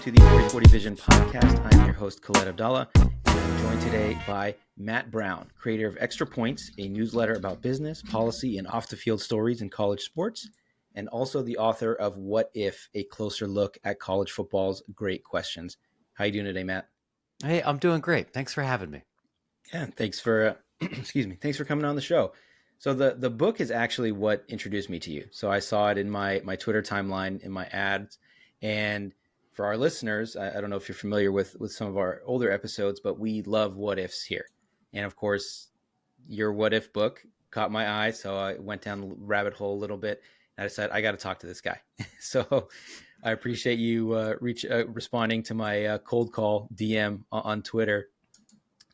to the 4040 Vision podcast. I'm your host, Khaled Abdallah, and I'm joined today by Matt Brown, creator of Extra Points, a newsletter about business, policy, and off-the-field stories in college sports, and also the author of What If, a closer look at college football's great questions. How you doing today, Matt? Hey, I'm doing great. Thanks for having me. Yeah, thanks for thanks for coming on the show. So the book is actually what introduced me to you. So I saw it in my Twitter timeline, in my ads, and for our listeners, I don't know if you're familiar with some of our older episodes, but we love what ifs here. And of course, your what if book caught my eye, so I went down the rabbit hole a little bit, and I decided I got to talk to this guy. So I appreciate you responding to my cold call DM on Twitter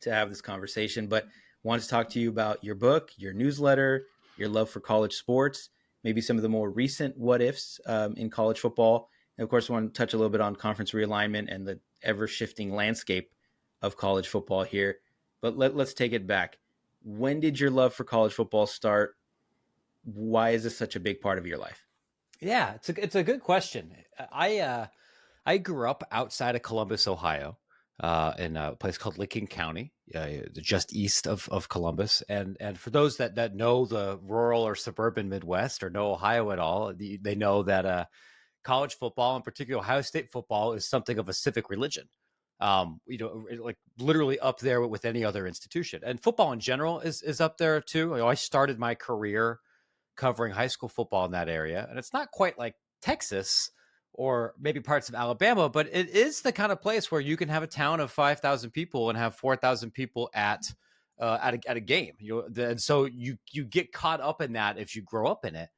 to have this conversation, but wanted to talk to you about your book, your newsletter, your love for college sports, maybe some of the more recent what ifs in college football. And of course, I want to touch a little bit on conference realignment and the ever shifting landscape of college football here. But let's take it back. When did your love for college football start? Why is this such a big part of your life? Yeah, it's a good question. I grew up outside of Columbus, Ohio, in a place called Licking County, just east of Columbus. And for those that know the rural or suburban Midwest or know Ohio at all, they know that college football, in particular Ohio State football, is something of a civic religion. Like literally up there with any other institution. And football in general is up there too. I started my career covering high school football in that area, and it's not quite like Texas or maybe parts of Alabama, but it is the kind of place where you can have a town of 5,000 people and have 4,000 people at a game. And so you get caught up in that if you grow up in it.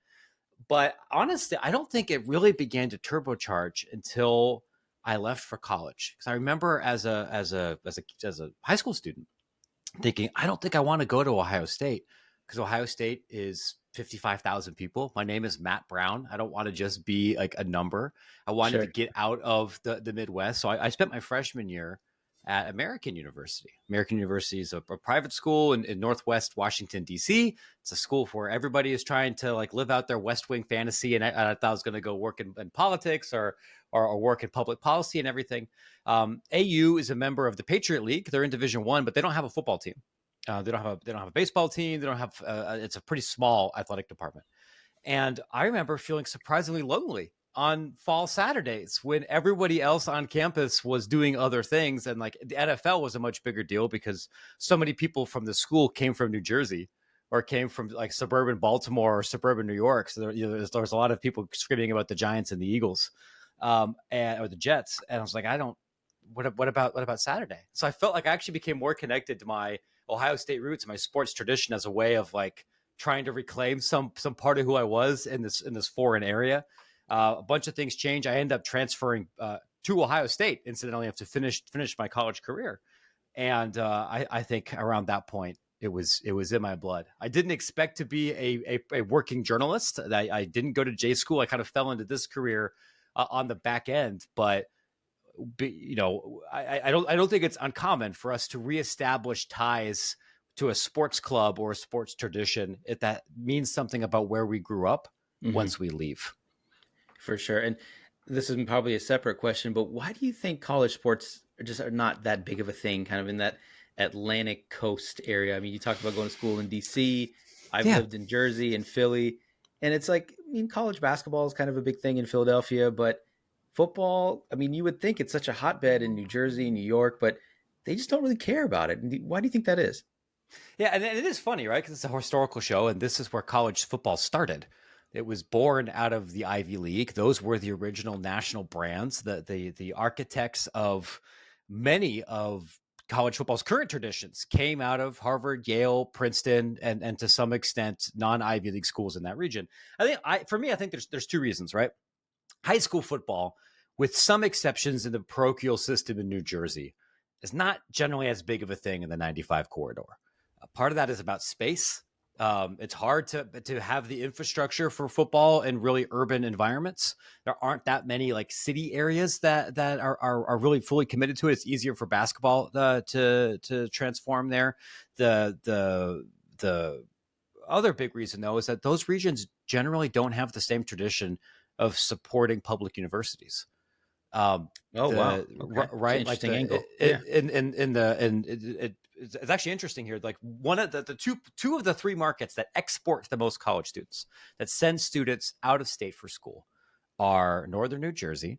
But honestly, I don't think it really began to turbocharge until I left for college. Because I remember as a high school student thinking, I don't think I want to go to Ohio State, because Ohio State is 55,000 people. My name is Matt Brown. I don't want to just be like a number. I wanted to get out of the Midwest. So I spent my freshman year at American University. American University is a private school in Northwest Washington, D.C. It's a school where everybody is trying to like live out their West Wing fantasy. And I thought I was going to go work in politics or work in public policy and everything. AU is a member of the Patriot League. They're in Division I, but they don't have a football team. They don't have a baseball team. They don't have. It's a pretty small athletic department. And I remember feeling surprisingly lonely on fall Saturdays when everybody else on campus was doing other things, and like the NFL was a much bigger deal because so many people from the school came from New Jersey or came from like suburban Baltimore or suburban New York. So there's a lot of people screaming about the Giants and the Eagles, or the Jets. And I was like, what about Saturday? So I felt like I actually became more connected to my Ohio State roots, my sports tradition, as a way of like trying to reclaim some part of who I was in this foreign area. A bunch of things change. I end up transferring to Ohio State, incidentally, to finish my college career. And I think around that point, it was in my blood. I didn't expect to be a working journalist. I didn't go to J school. I kind of fell into this career on the back end, but I don't think it's uncommon for us to reestablish ties to a sports club or a sports tradition if that means something about where we grew up once we leave. For sure. And this is probably a separate question, but why do you think college sports are not that big of a thing kind of in that Atlantic coast area? I mean, you talked about going to school in DC. I've lived in Jersey and Philly, and it's like, I mean, college basketball is kind of a big thing in Philadelphia, but football, I mean, you would think it's such a hotbed in New Jersey, New York, but they just don't really care about it. Why do you think that is? Yeah, and it is funny, right? Because it's a historical show, and this is where college football started. It was born out of the Ivy League. Those were the original national brands, the architects of many of college football's current traditions came out of Harvard, Yale, Princeton, and to some extent non-Ivy League schools in that region. I think there's two reasons, right? High school football, with some exceptions in the parochial system in New Jersey, is not generally as big of a thing in the 95 corridor. Part of that is about space. It's hard to have the infrastructure for football in really urban environments. There aren't that many like city areas that are really fully committed to it. It's easier for basketball to transform there. The other big reason, though, is that those regions generally don't have the same tradition of supporting public universities. Um, Oh, wow. Okay. It's an right, like interesting the angle. Yeah. in the and it's actually interesting here. Like one of the two of the three markets that export the most college students, that send students out of state for school, are northern New Jersey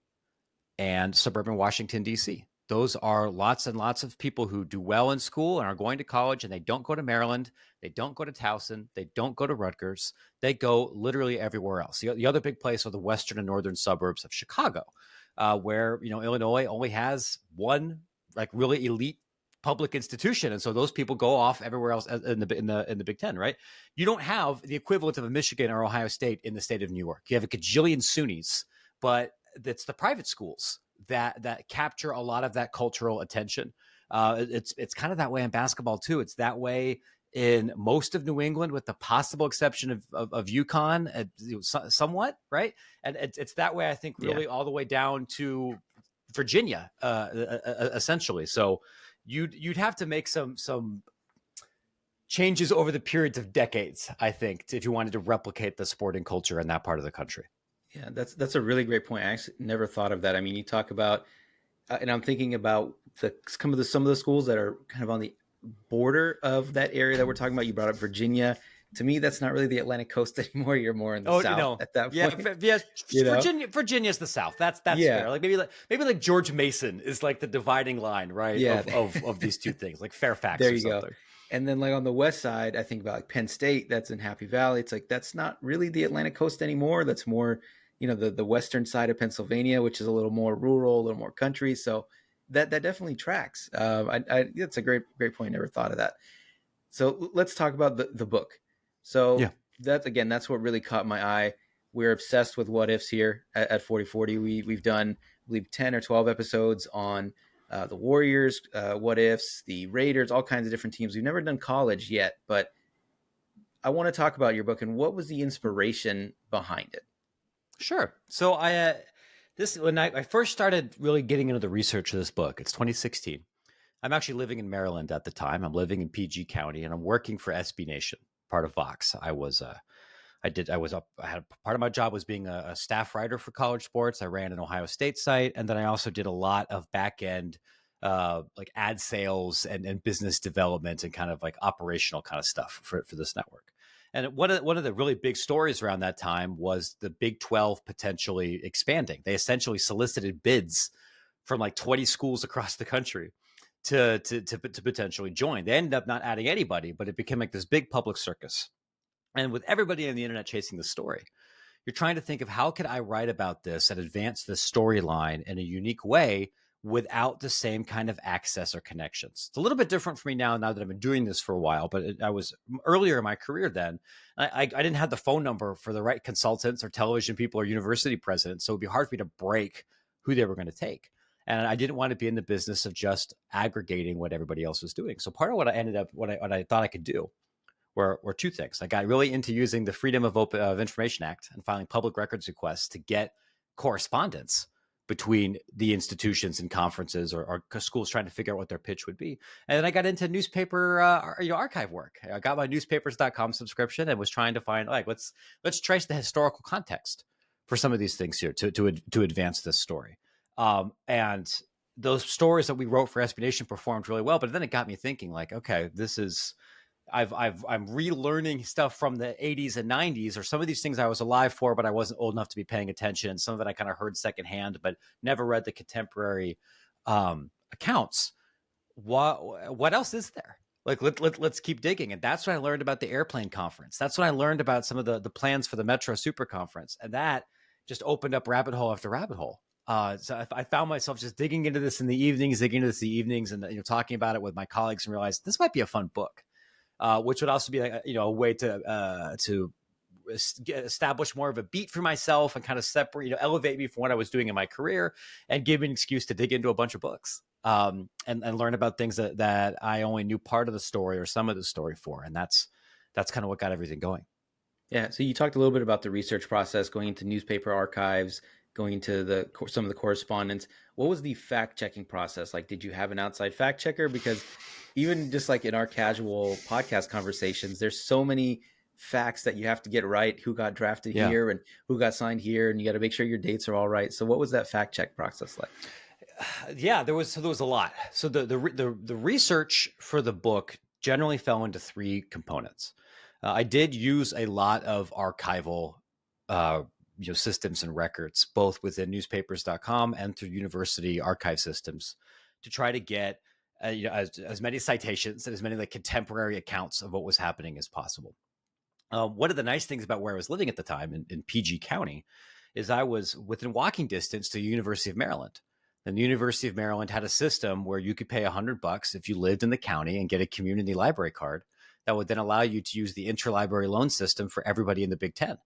and suburban Washington, D.C. Those are lots and lots of people who do well in school and are going to college, and they don't go to Maryland, they don't go to Towson, they don't go to Rutgers, they go literally everywhere else. The other big place are the western and northern suburbs of Chicago, where Illinois only has one like really elite public institution, and so those people go off everywhere else in the Big Ten, right? You don't have the equivalent of a Michigan or Ohio State in the state of New York. You have a gajillion SUNYs, but it's the private schools that capture a lot of that cultural attention. It's kind of that way in basketball too. It's that way in most of New England, with the possible exception of UConn, somewhat, right? And it's that way, I think, Yeah. really all the way down to Virginia, essentially. So you'd have to make some changes over the periods of decades, I think, if you wanted to replicate the sporting culture in that part of the country. Yeah. That's a really great point. I actually never thought of that. I mean, you talk about, and I'm thinking about some of the schools that are kind of on the border of that area that we're talking about. You brought up Virginia. To me, that's not really the Atlantic coast anymore. You're more in the Oh South no, at that yeah, point. yeah. You know? Virginia's the South. That's Yeah. fair. Like maybe like George Mason is like the dividing line, right? Yeah. Of these two things, like Fairfax There or you go. something. And then like on the west side, I think about like Penn State, that's in Happy Valley. It's like that's not really the Atlantic coast anymore. That's more, the western side of Pennsylvania, which is a little more rural, a little more country. So that definitely tracks. That's a great point. Never thought of that. So let's talk about the book. Yeah, So that's what really caught my eye. We're obsessed with what ifs here at 4040. We've done, I believe, 10 or 12 episodes on the Warriors, what ifs, the Raiders, all kinds of different teams. We've never done college yet, but I want to talk about your book and what was the inspiration behind it. sure. So when I first started really getting into the research of this book, it's 2016. I'm actually living in Maryland at the time. I'm living in PG County, and I'm working for SB Nation, part of Vox. I had part of my job was being a staff writer for college sports. I ran an Ohio State site, and then I also did a lot of back end, like ad sales and business development and kind of like operational kind of stuff for this network. And one of the really big stories around that time was the Big 12 potentially expanding. They essentially solicited bids from like 20 schools across the country to potentially join. They ended up not adding anybody, but it became like this big public circus. And with everybody on the internet chasing the story, you're trying to think of how could I write about this and advance the storyline in a unique way without the same kind of access or connections. It's a little bit different for me now that I've been doing this for a while, but I was earlier in my career then. I didn't have the phone number for the right consultants or television people or university presidents, so it'd be hard for me to break who they were going to take. And I didn't want to be in the business of just aggregating what everybody else was doing. So part of what I thought I could do were two things. I got really into using the Freedom of Information Act and filing public records requests to get correspondence between the institutions and conferences or schools trying to figure out what their pitch would be. And then I got into newspaper archive work. I got my newspapers.com subscription and was trying to find like let's trace the historical context for some of these things here to advance this story. And those stories that we wrote for SB Nation performed really well, but then it got me thinking like, okay, I'm relearning stuff from the 80s and 90s, or some of these things I was alive for, but I wasn't old enough to be paying attention. And some of it I kind of heard secondhand, but never read the contemporary accounts. What else is there? Like let's keep digging. And that's when I learned about the airplane conference. That's when I learned about some of the plans for the Metro Super Conference, and that just opened up rabbit hole after rabbit hole. So I found myself just digging into this in the evenings, and talking about it with my colleagues, and realized this might be a fun book. Which would also be like a way to establish more of a beat for myself and kind of separate, elevate me from what I was doing in my career and give me an excuse to dig into a bunch of books and learn about things that I only knew part of the story or some of the story for. And that's kind of what got everything going. Yeah. So you talked a little bit about the research process, going into newspaper archives, going into some of the correspondence. What was the fact checking process like? Did you have an outside fact checker? Because even just like in our casual podcast conversations, there's so many facts that you have to get right, who got drafted Yeah. here and who got signed here, and you got to make sure your dates are all right. So what was that fact check process like? Yeah, there was a lot. So the research for the book generally fell into three components. I did use a lot of archival uh, systems and records, both within newspapers.com and through university archive systems, to try to get as many citations and as many like contemporary accounts of what was happening as possible. One of the nice things about where I was living at the time in PG County is I was within walking distance to the University of Maryland. And the University of Maryland had a system where you could pay $100 if you lived in the county and get a community library card that would then allow you to use the interlibrary loan system for everybody in the Big Ten.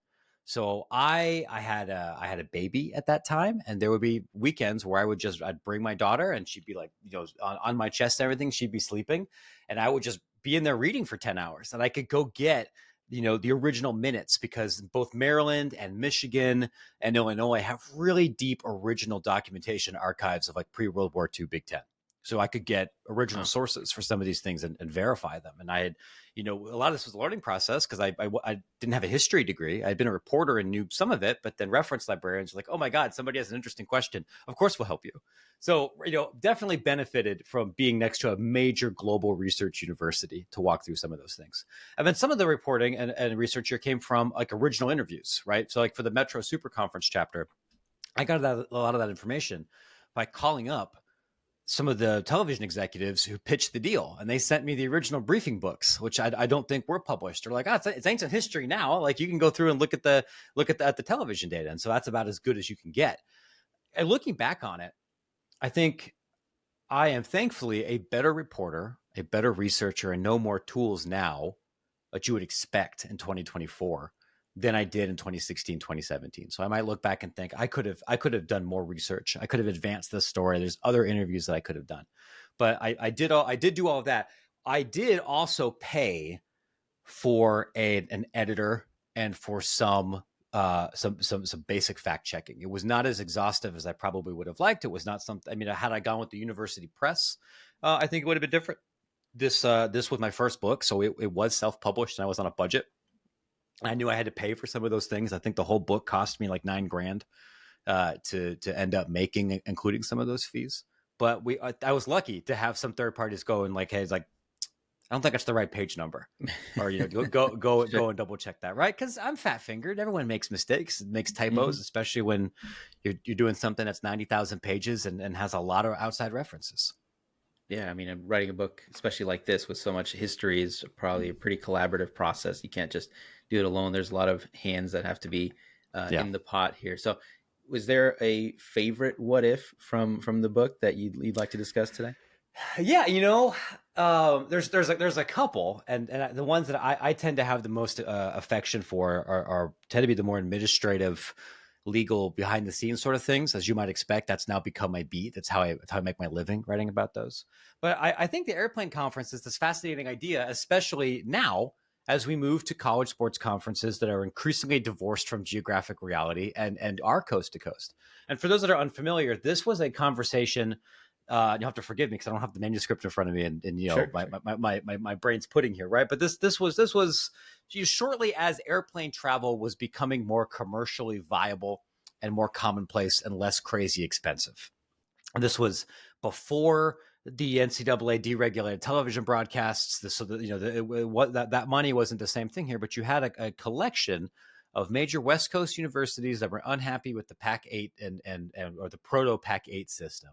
So I had a baby at that time, and there would be weekends where I'd bring my daughter, and she'd be like on my chest and everything. She'd be sleeping, and I would just be in there reading for 10 hours, and I could go get the original minutes, because both Maryland and Michigan and Illinois have really deep original documentation archives of like pre-World War II Big Ten. So I could get original Huh. sources for some of these things and verify them. And I had, a lot of this was a learning process, because I didn't have a history degree. I'd been a reporter and knew some of it, but then reference librarians were like, oh my God, somebody has an interesting question. Of course we'll help you. So, definitely benefited from being next to a major global research university to walk through some of those things. And then some of the reporting and research here came from like original interviews, right? So like for the Metro Super Conference chapter, I got a lot of that information by calling up some of the television executives who pitched the deal, and they sent me the original briefing books, which I don't think were published. They're like, it's ancient history now. Like you can go through and look at the television data, and so that's about as good as you can get. And looking back on it, I think I am thankfully a better reporter, a better researcher, and know more tools now that you would expect in 2024 than I did in 2016, 2017. So I might look back and think I could have done more research. I could have advanced this story. There's other interviews that I could have done, but I did do all of that. I did also pay for an editor and for some basic fact checking. It was not as exhaustive as I probably would have liked. It was not something. I mean, had I gone with the university press, I think it would have been different. This was my first book, so it was self published, and I was on a budget. I knew I had to pay for some of those things. I think the whole book cost me like $9,000 to end up making, including some of those fees. But I was lucky to have some third parties go and like, hey, it's like, I don't think that's the right page number, or go and double check that, right? Because I'm fat fingered. Everyone makes mistakes, makes typos, especially when you're doing something that's 90,000 pages and has a lot of outside references. Yeah, I mean, writing a book, especially like this with so much history, is probably a pretty collaborative process. You can't just do it alone. There's a lot of hands that have to be Yeah. in the pot here. So, was there a favorite what if from the book that you'd like to discuss today? Yeah, there's a couple, and the ones that I tend to have the most affection for are tend to be the more administrative, legal, behind the scenes sort of things, as you might expect. That's now become my beat. That's how I make my living, writing about those. But I think the airplane conference is this fascinating idea, especially now as we move to college sports conferences that are increasingly divorced from geographic reality and are coast to coast. And for those that are unfamiliar, this was a conversation. You'll have to forgive me because I don't have the manuscript in front of me, and Sure, my, sure. my brain's pudding here, right? But this was shortly as airplane travel was becoming more commercially viable and more commonplace and less crazy expensive. This was before the NCAA deregulated television broadcasts. So that money wasn't the same thing here, but you had a collection of major West Coast universities that were unhappy with the Pac-8 and or the proto Pac-8 system,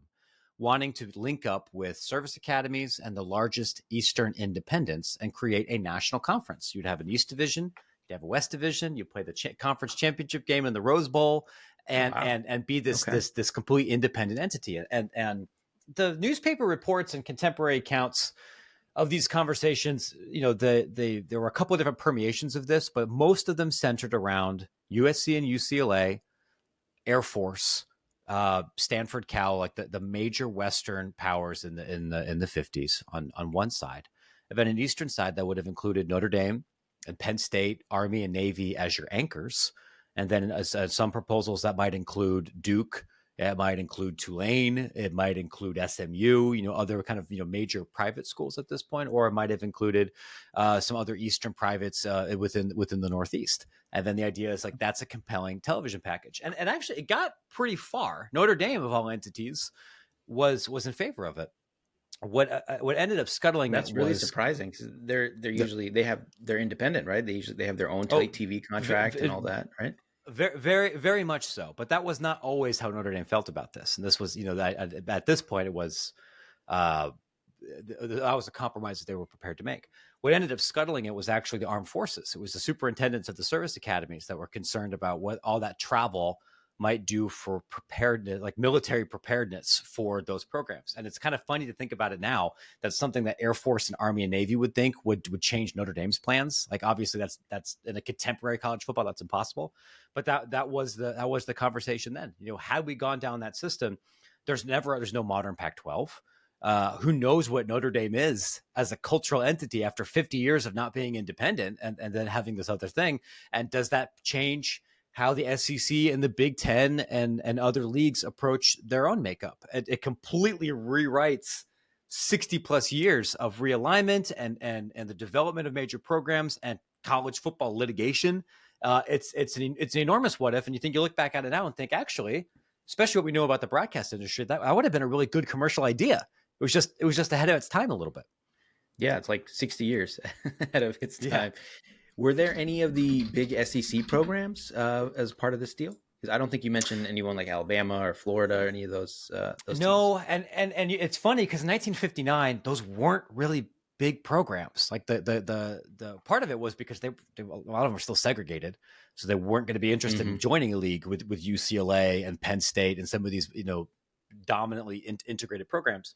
wanting to link up with service academies and the largest Eastern independents and create a national conference. You'd have an East Division, you'd have a West Division, you play the conference championship game in the Rose Bowl, and Wow. be this Okay. complete independent entity. And the newspaper reports and contemporary accounts of these conversations, there were a couple of different permeations of this, but most of them centered around USC and UCLA, Air Force, Stanford, Cal, like the major Western powers in the 50s on one side. And then an Eastern side that would have included Notre Dame and Penn State, Army, and Navy as your anchors. And then some proposals that might include Duke It might include Tulane. It might include SMU, other kind of, major private schools at this point, or it might have included some other Eastern privates within the Northeast. And then the idea is like, that's a compelling television package. And actually it got pretty far. Notre Dame of all entities was in favor of it. What ended up scuttling it That's really was surprising because they're the, usually they're independent, right? They have their own oh, TV contract and all that, right? very, very, very much so. But that was not always how Notre Dame felt about this. And this was, at this point, it was uh, that was a compromise that they were prepared to make. What ended up scuttling it was actually the armed forces. It was the superintendents of the service academies that were concerned about what all that travel might do for preparedness, like military preparedness for those programs. And it's kind of funny to think about it now. That's something that Air Force and Army and Navy would think would change Notre Dame's plans. Like obviously that's in a contemporary college football, that's impossible. But that was the conversation then. Had we gone down that system, there's no modern Pac-12. Who knows what Notre Dame is as a cultural entity after 50 years of not being independent and then having this other thing? And does that change how the SEC and the Big Ten and other leagues approach their own makeup? It completely rewrites 60 plus years of realignment and the development of major programs and college football litigation. It's an enormous what if, and you look back at it now and think, actually, especially what we know about the broadcast industry, that would have been a really good commercial idea. It was just ahead of its time a little bit. Yeah, it's like 60 years ahead of its Yeah. time. Were there any of the big SEC programs as part of this deal? Because I don't think you mentioned anyone like Alabama or Florida or any of those teams. No, and it's funny because in 1959 those weren't really big programs. Like the part of it was because a lot of them were still segregated, so they weren't going to be interested in joining a league with UCLA and Penn State and some of these dominantly integrated programs.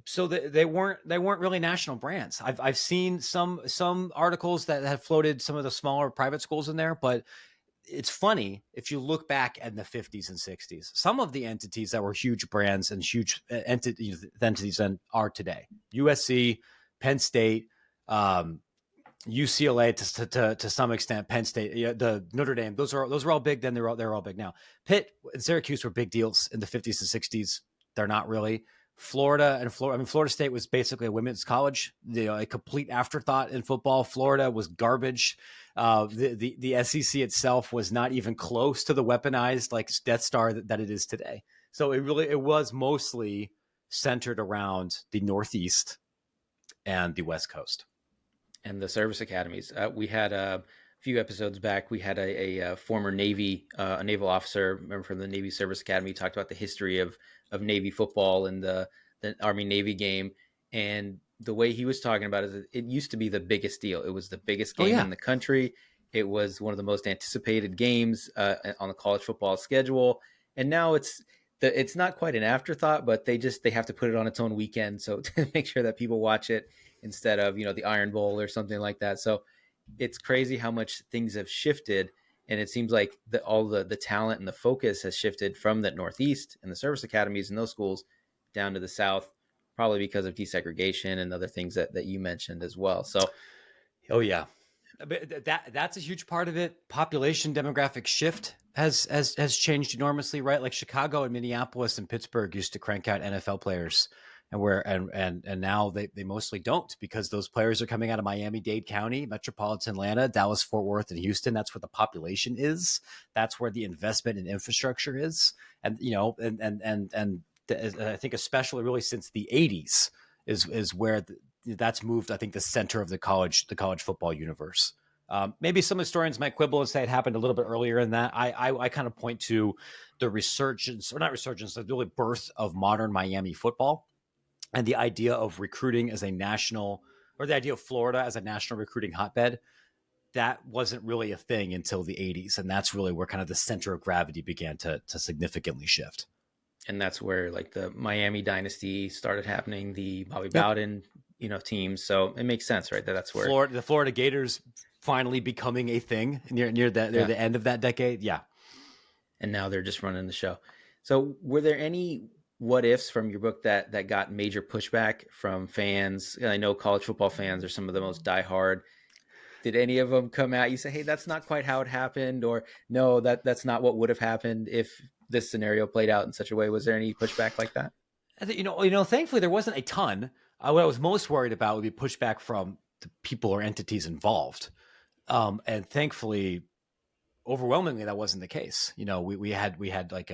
So they weren't really national brands. I've seen some articles that have floated some of the smaller private schools in there, but it's funny if you look back in the 50s and 60s, some of the entities that were huge brands and huge entities and are today USC, Penn State, UCLA to some extent, Penn State, the Notre Dame. Those are all big. Then they're all big now. Pitt and Syracuse were big deals in the 50s and 60s. They're not really. Florida. I mean, Florida State was basically a women's college, a complete afterthought in football. Florida was garbage. The SEC itself was not even close to the weaponized like Death Star that it is today. So it was mostly centered around the Northeast and the West Coast. And the service academies. We had a few episodes back. We had a former Navy, a naval officer, remember from the Navy Service Academy, talked about the history of Navy football and the Army Navy game. And the way he was talking about it, it used to be the biggest deal. It was the biggest game in the country. It was one of the most anticipated games on the college football schedule. And now it's not quite an afterthought, but they have to put it on its own weekend. So to make sure that people watch it instead of, the Iron Bowl or something like that. So it's crazy how much things have shifted. And it seems like all the talent and the focus has shifted from the Northeast and the service academies and those schools down to the South, probably because of desegregation and other things that you mentioned as well. So, oh yeah, that's a huge part of it. Population demographic shift has changed enormously, right? Like Chicago and Minneapolis and Pittsburgh used to crank out NFL players, and now they mostly don't because those players are coming out of Miami-Dade County, metropolitan Atlanta, Dallas, Fort Worth, and Houston. That's where the population is. That's where the investment in infrastructure is. And I think especially really since the 80s is where that's moved. I think the center of the college football universe. Maybe some historians might quibble and say it happened a little bit earlier in that. I kind of point to the resurgence, or not resurgence, the really birth of modern Miami football. And the idea of recruiting as a national, or the idea of Florida as a national recruiting hotbed, that wasn't really a thing until the 80s. And that's really where kind of the center of gravity began to significantly shift. And that's where like the Miami dynasty started happening, the Bobby Bowden, teams. So it makes sense, right? That's where the Florida Gators finally becoming a thing near the end of that decade. Yeah. And now they're just running the show. So were there any what ifs from your book that got major pushback from fans? I know college football fans are some of the most diehard. Did any of them come out? You say, hey, that's not quite how it happened, or no, that's not what would have happened if this scenario played out in such a way? Was there any pushback like that? I think, thankfully there wasn't a ton. What I was most worried about would be pushback from the people or entities involved. And thankfully, overwhelmingly, that wasn't the case. We had like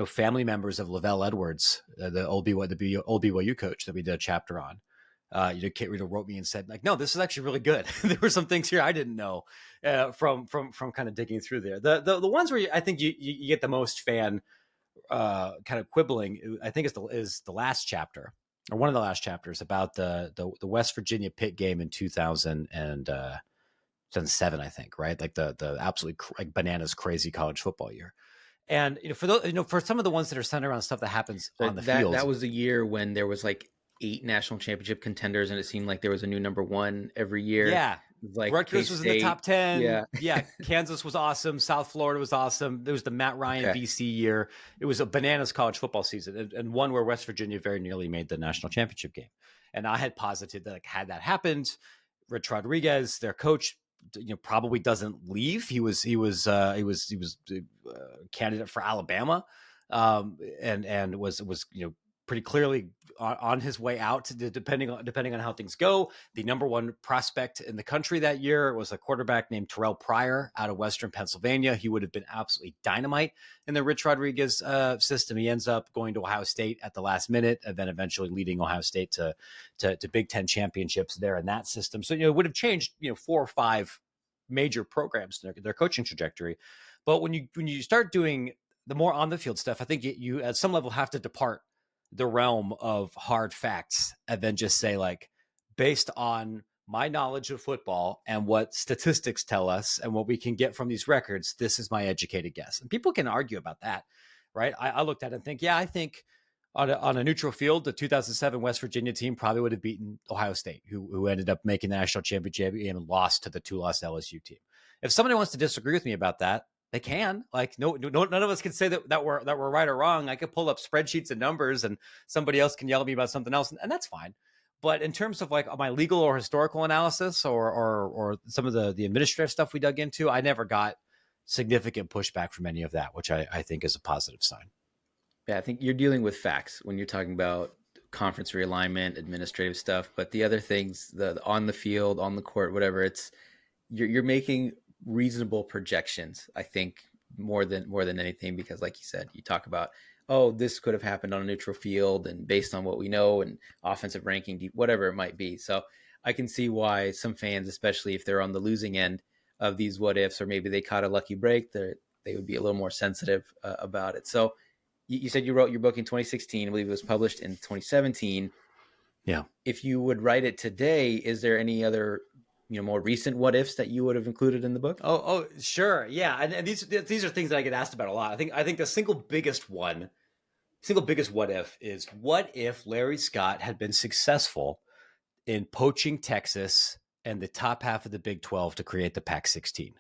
family members of Lavelle Edwards, the old BYU coach that we did a chapter on. Kate Rita wrote me and said, like, no, this is actually really good. There were some things here I didn't know from kind of digging through there. The ones where I think you get the most fan kind of quibbling, I think is the last chapter, or one of the last chapters, about the West Virginia Pitt game in 2007, I think, right? Like the absolutely like bananas crazy college football year. And for some of the ones that are centered around stuff that happens So on the that field. that was the year when there was like 8 national championship contenders, and it seemed like there was a new number one every year. Yeah. Like Rutgers was in the top K-State. 10. Yeah. Yeah. Kansas was awesome. South Florida was awesome. There was the Matt Ryan Okay. BC year. It was a bananas college football season, and one where West Virginia very nearly made the national championship game. And I had posited that, like, had that happened, Rich Rodriguez, their coach, probably doesn't leave. He was candidate for Alabama, and was pretty clearly on his way out, depending on how things go. The number one prospect in the country that year was a quarterback named Terrell Pryor out of Western Pennsylvania. He would have been absolutely dynamite in the Rich Rodriguez system. He ends up going to Ohio State at the last minute, and then eventually leading Ohio State to Big Ten championships there in that system. So it would have changed 4 or 5 major programs in their coaching trajectory. But when you start doing the more on the field stuff, I think you at some level have to depart the realm of hard facts and then just say, like, based on my knowledge of football and what statistics tell us and what we can get from these records, this is my educated guess. And people can argue about that, right? I looked at it and think, I think on a neutral field, the 2007 West Virginia team probably would have beaten Ohio State, who ended up making the national championship game and lost to the 2-loss LSU team. If somebody wants to disagree with me about that, they can. Like, no, none of us can say that we're right or wrong. I could pull up spreadsheets and numbers, and somebody else can yell at me about something else, and that's fine. But in terms of like my legal or historical analysis, or some of the administrative stuff we dug into, I never got significant pushback from any of that, which I think is a positive sign. Yeah, I think you're dealing with facts when you're talking about conference realignment, administrative stuff. But the other things, the on the field, on the court, whatever, you're making reasonable projections, I think, more than anything, because like you said, you talk about, oh, this could have happened on a neutral field and based on what we know and offensive ranking, whatever it might be. So I can see why some fans, especially if they're on the losing end of these what ifs, or maybe they caught a lucky break, they would be a little more sensitive about it. So you said you wrote your book in 2016. I believe it was published in 2017. Yeah. If you would write it today, is there any other more recent what ifs that you would have included in the book? Oh, sure. Yeah. And these are things that I get asked about a lot. I think the single biggest what if is, what if Larry Scott had been successful in poaching Texas and the top half of the Big 12 to create the Pac-16?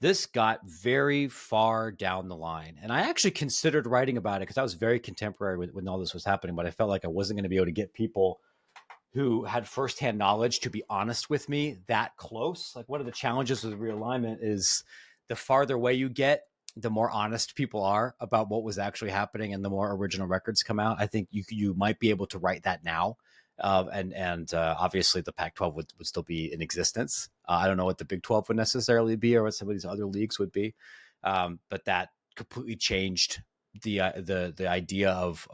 This got very far down the line. And I actually considered writing about it because I was very contemporary when all this was happening, but I felt like I wasn't going to be able to get people who had firsthand knowledge to be honest with me that close. Like, one of the challenges with realignment is the farther away you get, the more honest people are about what was actually happening and the more original records come out. I think you might be able to write that now. And obviously the Pac-12 would still be in existence. I don't know what the Big 12 would necessarily be or what some of these other leagues would be. But that completely changed the idea of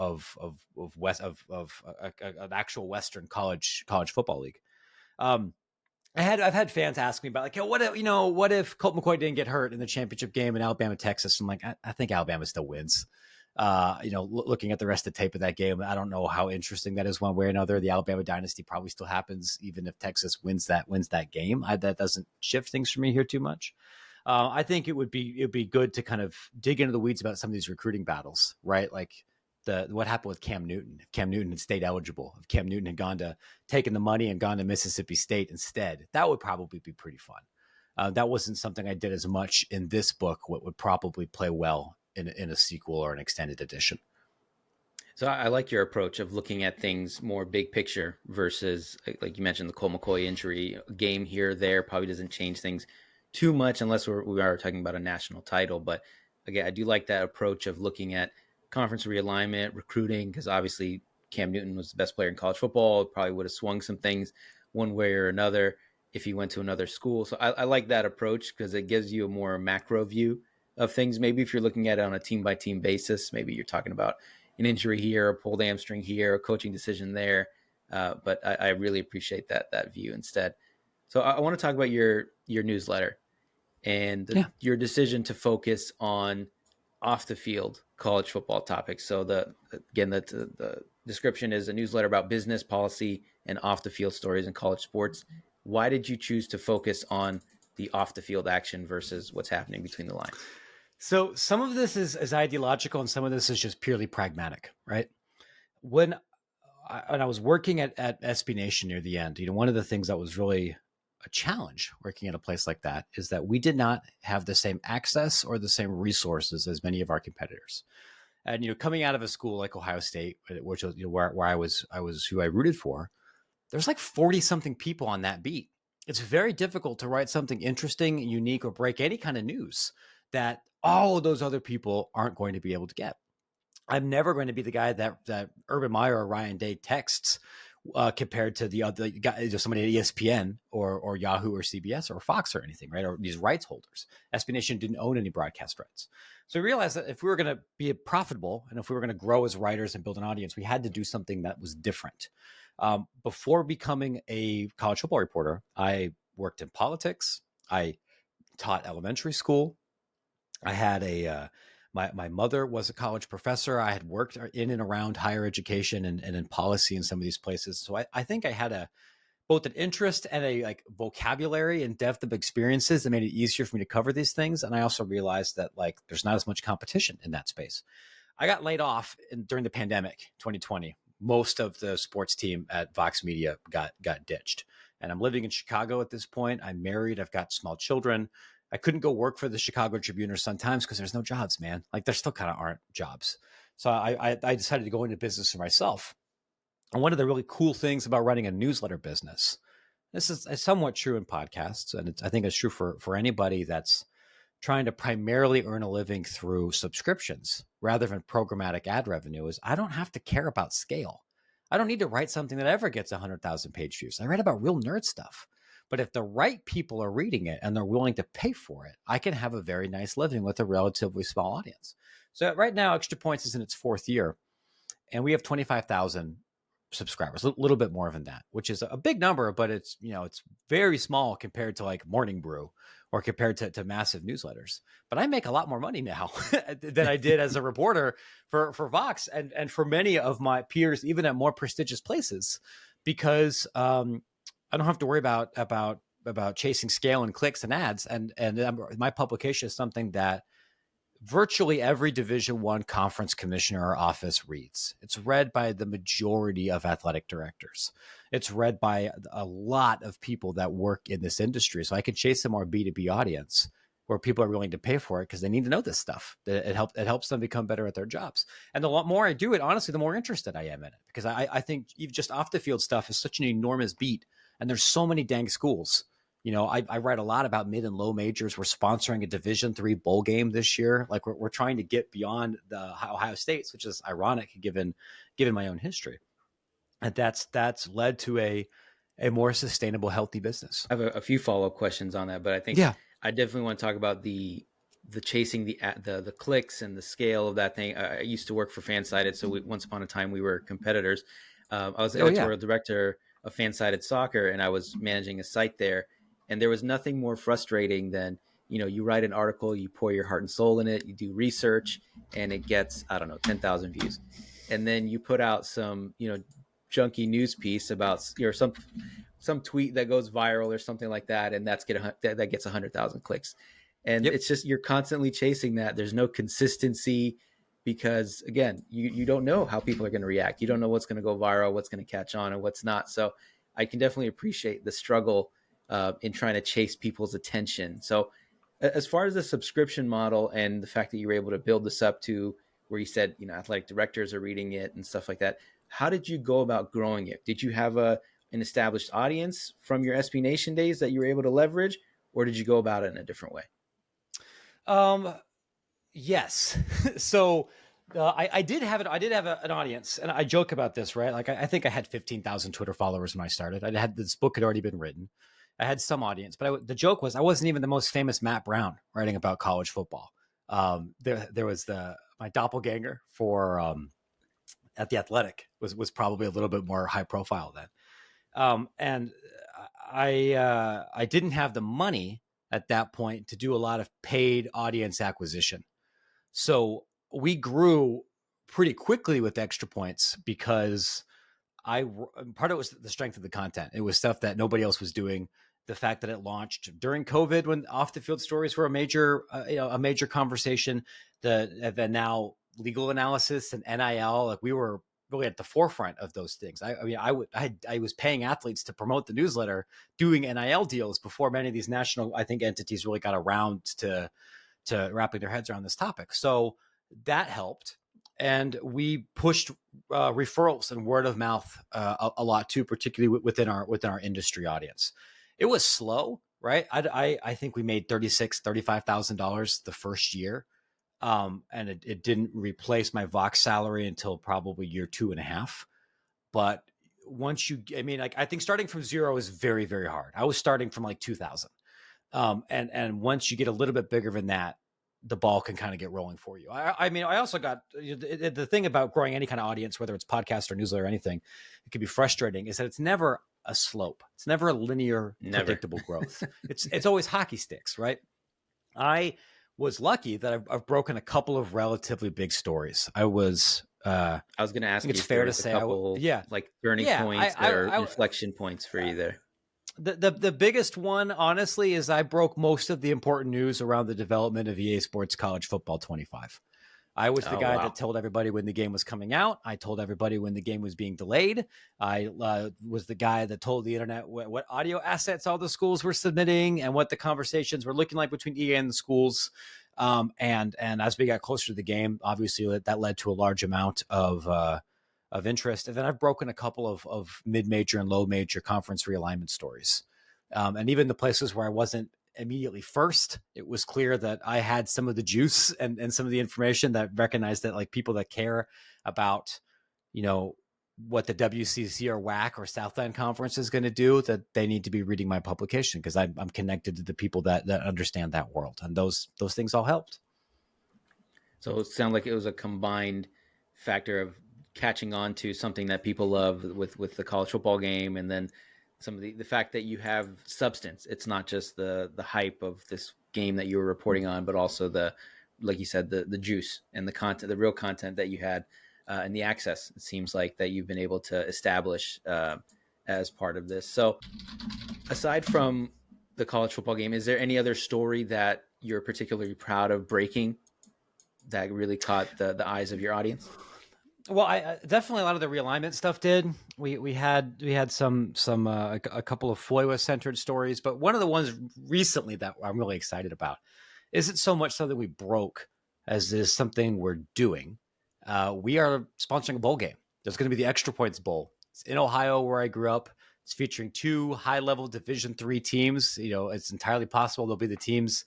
an actual Western college football league. I've had fans ask me about, like, what if Colt McCoy didn't get hurt in the championship game in Alabama, Texas? I'm like, I think Alabama still wins. Looking at the rest of the tape of that game, I don't know how interesting that is one way or another. The Alabama dynasty probably still happens, even if Texas wins that game. That doesn't shift things for me here too much. I think it'd be good to kind of dig into the weeds about some of these recruiting battles, right? Like what happened with Cam Newton. If Cam Newton had stayed eligible, if Cam Newton had taken the money and gone to Mississippi State instead, that would probably be pretty fun. That wasn't something I did as much in this book. What would probably play well in a sequel or an extended edition. So I like your approach of looking at things more big picture versus, like you mentioned, the Cole McCoy injury. A game here or there probably doesn't change things too much unless we are talking about a national title. But again, I do like that approach of looking at conference realignment, recruiting, because obviously Cam Newton was the best player in college football. Probably would have swung some things one way or another if he went to another school. So I like that approach because it gives you a more macro view of things. Maybe if you're looking at it on a team by team basis, maybe you're talking about an injury here, a pulled hamstring here, a coaching decision there. But I really appreciate that view instead. So I want to talk about your newsletter and Yeah. your decision to focus on off the field college football topics. So the description is a newsletter about business, policy, and off the field stories in college sports. Why did you choose to focus on the off the field action versus what's happening between the lines? So some of this is ideological and some of this is just purely pragmatic, right? When when I was working at SB Nation near the end, one of the things that was really a challenge working at a place like that is that we did not have the same access or the same resources as many of our competitors. And coming out of a school like Ohio State, which was where I was who I rooted for, there's like 40 something people on that beat. It's very difficult to write something interesting, unique, or break any kind of news that all of those other people aren't going to be able to get. I'm never going to be the guy that Urban Meyer or Ryan Day texts compared to the other guy, somebody at ESPN or Yahoo or CBS or Fox or anything, right? Or these rights holders. SB Nation didn't own any broadcast rights. So we realized that if we were going to be profitable and if we were going to grow as writers and build an audience, we had to do something that was different. Before becoming a college football reporter, I worked in politics. I taught elementary school. I had my mother was a college professor. I had worked in and around higher education and in policy in some of these places. So I think I had both an interest and a like vocabulary and depth of experiences that made it easier for me to cover these things. And I also realized that like there's not as much competition in that space. I got laid off during the pandemic, 2020. Most of the sports team at Vox Media got ditched. And I'm living in Chicago at this point. I'm married. I've got small children. I couldn't go work for the Chicago Tribune or Sun-Times because there's no jobs, man. Like there still kind of aren't jobs. So I decided to go into business for myself. And one of the really cool things about running a newsletter business, this is somewhat true in podcasts, and I think it's true for anybody that's trying to primarily earn a living through subscriptions rather than programmatic ad revenue, is I don't have to care about scale. I don't need to write something that ever gets 100,000 page views. I write about real nerd stuff. But if the right people are reading it and they're willing to pay for it, I can have a very nice living with a relatively small audience. So right now, Extra Points is in its 4th year, and we have 25,000 subscribers, a little bit more than that, which is a big number, but it's very small compared to like Morning Brew or compared to massive newsletters. But I make a lot more money now than I did as a reporter for Vox and for many of my peers, even at more prestigious places, because I don't have to worry about chasing scale and clicks and ads. And my publication is something that virtually every Division I conference commissioner or office reads. It's read by the majority of athletic directors. It's read by a lot of people that work in this industry. So I can chase a more B2B audience where people are willing to pay for it because they need to know this stuff. It helps them become better at their jobs. And the more I do it, honestly, the more interested I am in it, because I think even just off the field stuff is such an enormous beat. And there's so many dang schools. I write a lot about mid and low majors. We're sponsoring a Division III bowl game this year. Like we're trying to get beyond the Ohio States, which is ironic given my own history. And that's led to a more sustainable, healthy business. I have a few follow-up questions on that, but I think Yeah. I definitely want to talk about the chasing the clicks and the scale of that thing. I used to work for Fansided, so once upon a time we were competitors. I was editorial director of Fansided Soccer, and I was managing a site there. And there was nothing more frustrating than, you write an article, you pour your heart and soul in it, you do research, and it gets, I don't know, 10,000 views. And then you put out some, junky news piece about some tweet that goes viral or something like that, and that gets 100,000 clicks. And It's just, you're constantly chasing that. There's no consistency because, again, you don't know how people are going to react. You don't know what's going to go viral, what's going to catch on, and what's not. So I can definitely appreciate the struggle in trying to chase people's attention. So as far as the subscription model and the fact that you were able to build this up to where you said, athletic directors are reading it and stuff like that, how did you go about growing it? Did you have an established audience from your SB Nation days that you were able to leverage, or did you go about it in a different way? Yes. So I did have it. I did have an audience, and I joke about this, right? Like I think I had 15,000 Twitter followers when I started. I had this book had already been written. I had some audience, but the joke was I wasn't even the most famous Matt Brown writing about college football. There was my doppelganger for at the Athletic was probably a little bit more high profile then. And I didn't have the money at that point to do a lot of paid audience acquisition. So we grew pretty quickly with Extra Points because I part of it was the strength of the content. It was stuff that nobody else was doing. The fact that it launched during COVID, when off the field stories were a major conversation. The now legal analysis and NIL, like we were really at the forefront of those things. I was paying athletes to promote the newsletter, doing NIL deals before many of these national, I think, entities really got around to wrapping their heads around this topic. So that helped. And we pushed referrals and word of mouth a lot too, particularly within our industry audience. It was slow, right? I think we made $35,000 the first year, and it didn't replace my Vox salary until probably year 2.5. But once you, I mean, like I think starting from zero is very, very hard. I was starting from like 2,000. And once you get a little bit bigger than that, the ball can kind of get rolling for you. I mean, I also got the thing about growing any kind of audience, whether it's podcast or newsletter or anything, it can be frustrating, is that it's never a slope. It's never a linear, Never. predictable growth. It's always hockey sticks, right? I was lucky that I've broken a couple of relatively big stories. I I was going to think ask you it's if there fair to was a say, couple yeah, like turning yeah. points or inflection points for you there. The biggest one, honestly, is I broke most of the important news around the development of EA Sports College Football 25. I was the Oh guy wow. that told everybody when the game was coming out. I told everybody when the game was being delayed. I was the guy that told the internet what audio assets all the schools were submitting and what the conversations were looking like between EA and the schools. And as we got closer to the game, obviously that led to a large amount of interest. And then I've broken a couple of mid-major and low-major conference realignment stories. And even the places where I wasn't immediately first, it was clear that I had some of the juice and some of the information that recognized that like people that care about, you know, what the WCC or WAC or Southland Conference is going to do, that they need to be reading my publication because I'm connected to the people that understand that world. And those things all helped. So it sounded like it was a combined factor of catching on to something that people love with the college football game, and then some of the fact that you have substance. It's not just the hype of this game that you were reporting on, but also the, like you said, the juice and the content, the real content that you had, and the access. It seems like that you've been able to establish as part of this. So aside from the college football game, is there any other story that you're particularly proud of breaking that really caught the eyes of your audience? Well, I definitely a lot of the realignment stuff did. We had some a couple of FOIA centered stories, but one of the ones recently that I'm really excited about isn't so much something we broke as is something we're doing. We are sponsoring a bowl game. There's going to be the Extra Points Bowl. It's in Ohio, where I grew up. It's featuring two high-level Division III teams. You know, it's entirely possible they'll be the teams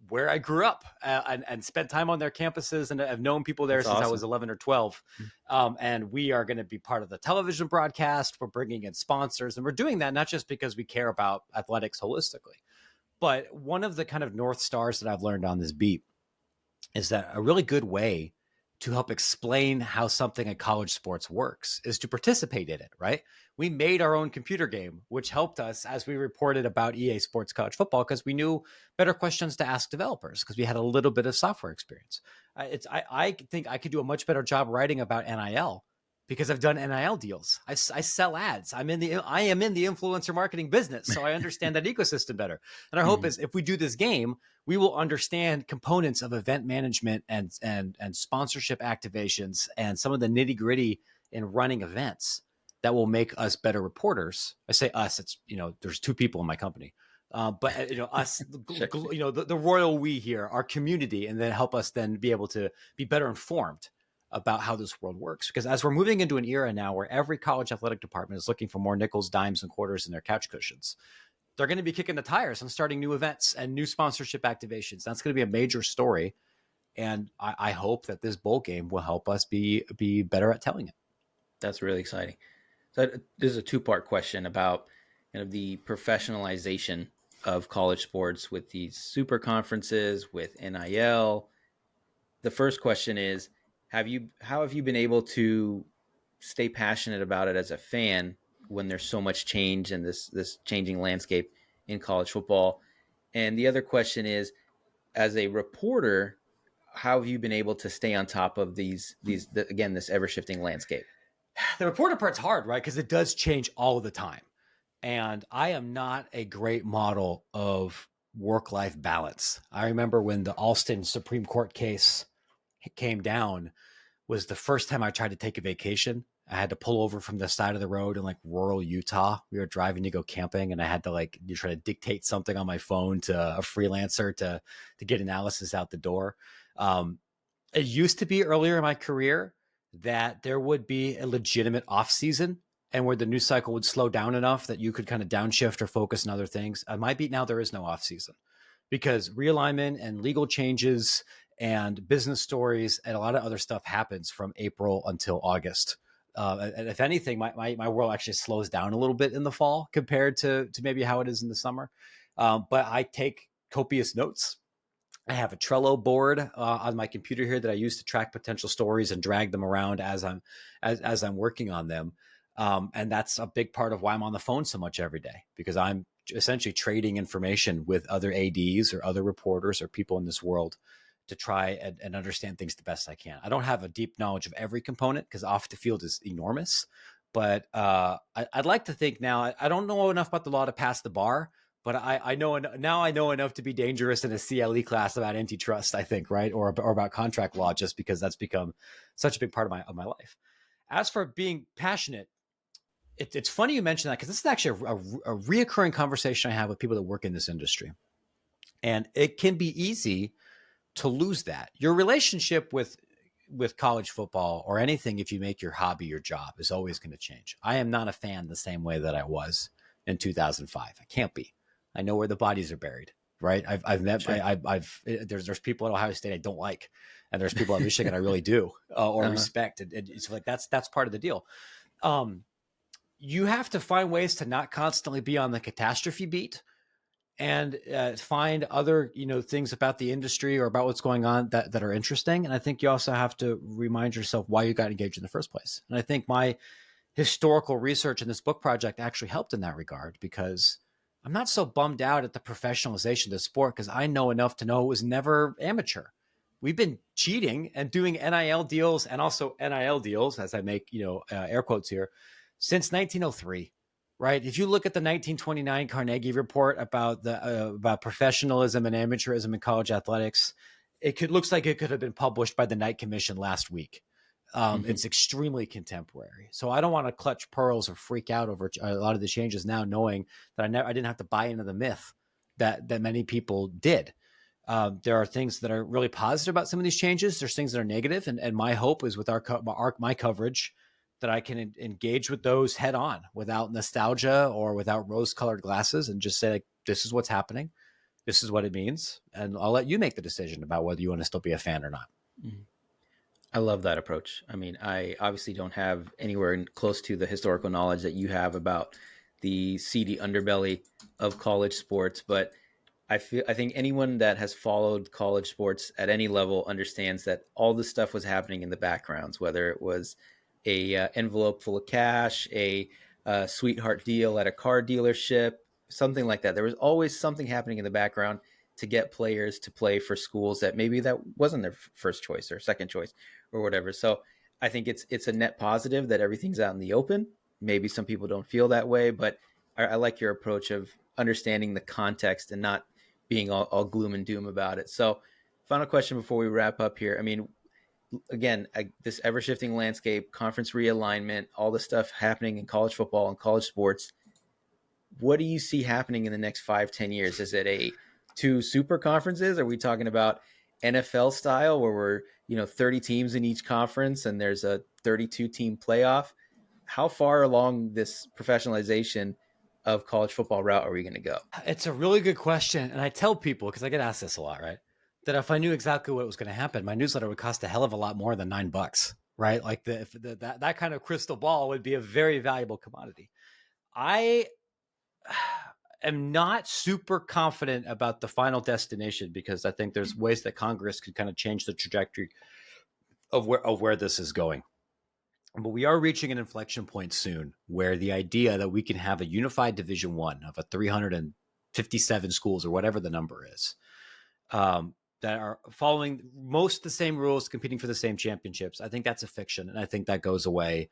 where I grew up and spent time on their campuses, and I've known people there That's since I awesome. was 11 or 12. And we are going to be part of the television broadcast. We're bringing in sponsors, and we're doing that not just because we care about athletics holistically, but one of the kind of North Stars that I've learned on this beat is that a really good way to help explain how something in college sports works is to participate in it, right? We made our own computer game, which helped us as we reported about EA Sports College Football because we knew better questions to ask developers because we had a little bit of software experience. I think I could do a much better job writing about NIL because I've done NIL deals. I sell ads. I am in the influencer marketing business, so I understand that ecosystem better. And our hope Mm-hmm. is if we do this game, we will understand components of event management and sponsorship activations and some of the nitty gritty in running events that will make us better reporters. I say us, it's, there's two people in my company. But us, Sure. the royal we here, our community, and then help us then be able to be better informed about how this world works. Because as we're moving into an era now where every college athletic department is looking for more nickels, dimes, and quarters in their couch cushions, they're going to be kicking the tires and starting new events and new sponsorship activations. That's going to be a major story. And I hope that this bowl game will help us be better at telling it. That's really exciting. So this is a two-part question about kind of the professionalization of college sports with these super conferences, with NIL. The first question is, how have you been able to stay passionate about it as a fan when there's so much change in this changing landscape in college football? And the other question is, as a reporter, how have you been able to stay on top of again, this ever shifting landscape? The reporter part's hard, right? Because it does change all the time. And I am not a great model of work life balance. I remember when the Alston Supreme Court case came down, was the first time I tried to take a vacation. I had to pull over from the side of the road in like rural Utah. We were driving to go camping, and I had to like you try to dictate something on my phone to a freelancer to get analysis out the door. Um, it used to be earlier in my career that there would be a legitimate off season and where the news cycle would slow down enough that you could kind of downshift or focus on other things. On my beat now, there is no off season because realignment and legal changes and business stories and a lot of other stuff happens from April until August. And if anything, my world actually slows down a little bit in the fall compared to maybe how it is in the summer. But I take copious notes. I have a Trello board on my computer here that I use to track potential stories and drag them around as I'm working on them. And that's a big part of why I'm on the phone so much every day, because I'm essentially trading information with other ADs or other reporters or people in this world to try and understand things the best I can. I don't have a deep knowledge of every component because off the field is enormous, but I'd like to think now. I don't know enough about the law to pass the bar, but I know now. I know enough to be dangerous in a CLE class about antitrust, I think, right, or about contract law, just because that's become such a big part of my life. As for being passionate, it's funny you mentioned that because this is actually a reoccurring conversation I have with people that work in this industry, and it can be easy to lose that. Your relationship with college football or anything, if you make your hobby your job, is always going to change. I am not a fan the same way that I was in 2005. I can't be. I know where the bodies are buried, right? I've met, Sure. there's people at Ohio State I don't like, and there's people at Michigan I really do or Uh-huh. respect, and it's like that's part of the deal. Um, you have to find ways to not constantly be on the catastrophe beat and find other things about the industry or about what's going on that are interesting. And I think you also have to remind yourself why you got engaged in the first place. And I think my historical research in this book project actually helped in that regard, because I'm not so bummed out at the professionalization of the sport, because I know enough to know it was never amateur. We've been cheating and doing NIL deals and also NIL deals, as I make air quotes here, since 1903. Right? If you look at the 1929 Carnegie report about about professionalism and amateurism in college athletics, looks like it could have been published by the Knight Commission last week. Mm-hmm. It's extremely contemporary. So I don't want to clutch pearls or freak out over a lot of the changes now, knowing that I didn't have to buy into the myth that many people did. There are things that are really positive about some of these changes. There's things that are negative, and my hope is with my coverage that I can engage with those head on without nostalgia or without rose-colored glasses, and just say, like, this is what's happening, this is what it means, and I'll let you make the decision about whether you want to still be a fan or not. Mm-hmm. I love that approach. I mean, I obviously don't have anywhere close to the historical knowledge that you have about the seedy underbelly of college sports, but I think anyone that has followed college sports at any level understands that all this stuff was happening in the backgrounds, whether it was a envelope full of cash, a sweetheart deal at a car dealership, something like that. There was always something happening in the background to get players to play for schools that maybe that wasn't their first choice or second choice or whatever. So I think it's a net positive that everything's out in the open. Maybe some people don't feel that way, but I like your approach of understanding the context and not being all gloom and doom about it. So, final question before we wrap up here. I mean, again, this ever shifting landscape, conference realignment, all the stuff happening in college football and college sports. What do you see happening in the next 5-10 years? Is it two super conferences? Are we talking about NFL style where we're 30 teams in each conference and there's a 32 team playoff? How far along this professionalization of college football route are we going to go? It's a really good question, and I tell people, because I get asked this a lot, right? that if I knew exactly what was going to happen, my newsletter would cost a hell of a lot more than $9, right? Like that kind of crystal ball would be a very valuable commodity. I am not super confident about the final destination because I think there's ways that Congress could kind of change the trajectory of where this is going. But we are reaching an inflection point soon where the idea that we can have a unified Division One of a 357 schools or whatever the number is, that are following most the same rules, competing for the same championships. I think that's a fiction, and I think that goes away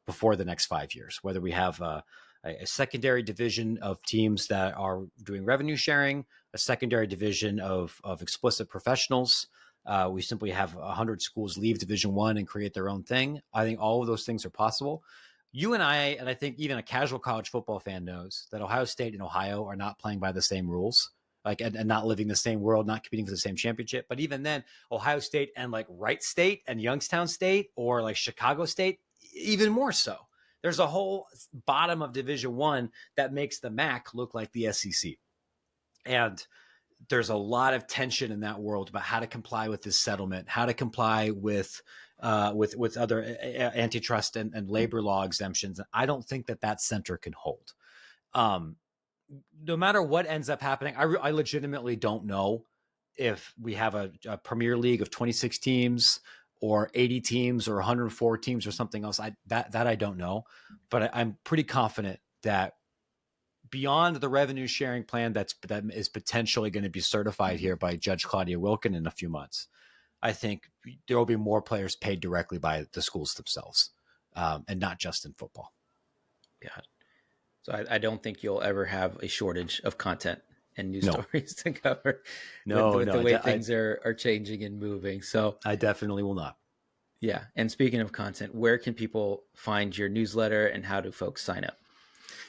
before the next 5 years. Whether we have a secondary division of teams that are doing revenue sharing, a secondary division of explicit professionals. We simply have 100 schools leave Division One and create their own thing. I think all of those things are possible. You and I think even a casual college football fan knows that Ohio State and Ohio are not playing by the same rules, like and not living the same world, not competing for the same championship. But even then, Ohio State and like Wright State and Youngstown State or like Chicago State, even more so. There's a whole bottom of Division One that makes the MAC look like the SEC, and there's a lot of tension in that world about how to comply with this settlement, how to comply with other antitrust and labor law exemptions. And I don't think that center can hold. No matter what ends up happening, I legitimately don't know if we have a Premier League of 26 teams or 80 teams or 104 teams or something else. That I don't know, but I'm pretty confident that beyond the revenue sharing plan that is potentially going to be certified here by Judge Claudia Wilken in a few months, I think there will be more players paid directly by the schools themselves, and not just in football. Yeah. So I don't think you'll ever have a shortage of content and news stories to cover with the way things are changing and moving. So I definitely will not. Yeah. And speaking of content, where can people find your newsletter and how do folks sign up?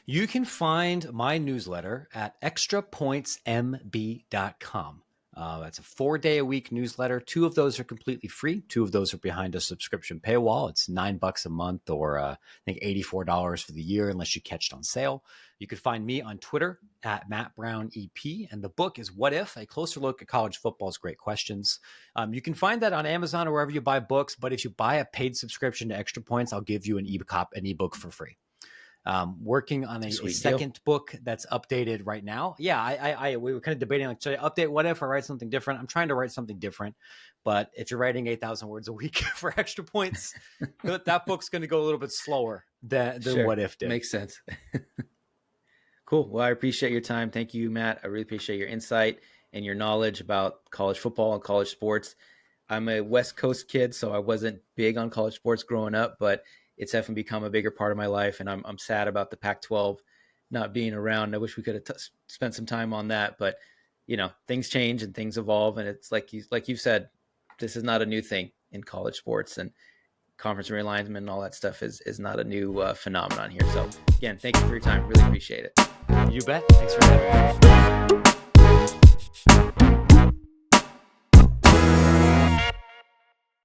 You can find my newsletter at extrapointsmb.com. That's a 4-day-a-week newsletter. 2 of those are completely free. 2 of those are behind a subscription paywall. It's $9 a month, or I think $84 for the year, unless you catch it on sale. You can find me on Twitter at MattBrownEP, and the book is What If? A Closer Look at College Football's Great Questions. You can find that on Amazon or wherever you buy books, but if you buy a paid subscription to Extra Points, I'll give you an ebook for free. Working on a second book that's updated right now. Yeah, we were kind of debating, like, should I update What If or write something different? I'm trying to write something different, but if you're writing 8,000 words a week for Extra Points, that book's going to go a little bit slower than sure. What If did. Makes sense. Cool. Well, I appreciate your time. Thank you, Matt. I really appreciate your insight and your knowledge about college football and college sports. I'm a West Coast kid, so I wasn't big on college sports growing up, but it's definitely become a bigger part of my life, and I'm sad about the Pac-12 not being around. I wish we could have spent some time on that, but things change and things evolve, and it's like you said, this is not a new thing in college sports, and conference realignment and all that stuff is not a new phenomenon here. So again, thank you for your time. Really appreciate it. You bet. Thanks for having me.